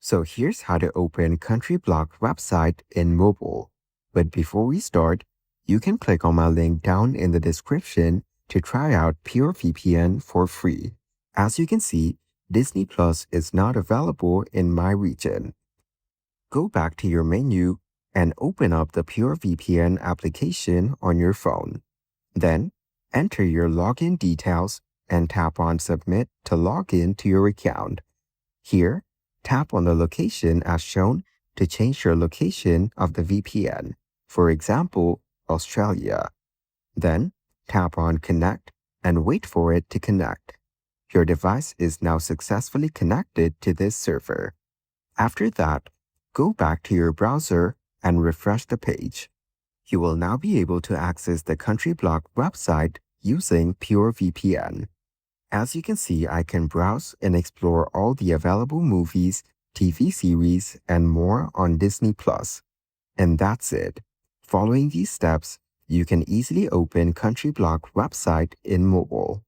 So here's how to open Country Block website in mobile. But before we start, you can click on my link down in the description to try out Pure VPN for free. As you can see, Disney Plus is not available in my region. Go back to your menu and open up the Pure VPN application on your phone. Then, enter your login details and tap on Submit to log in to your account. Here, tap on the location as shown to change your location of the VPN, for example, Australia. Then, tap on Connect and wait for it to connect. Your device is now successfully connected to this server. After that, go back to your browser and refresh the page. You will now be able to access the Country Block website using Pure VPN. As you can see, I can browse and explore all the available movies, TV series, and more on Disney Plus. And that's it. Following these steps, you can easily open Country Block website in mobile.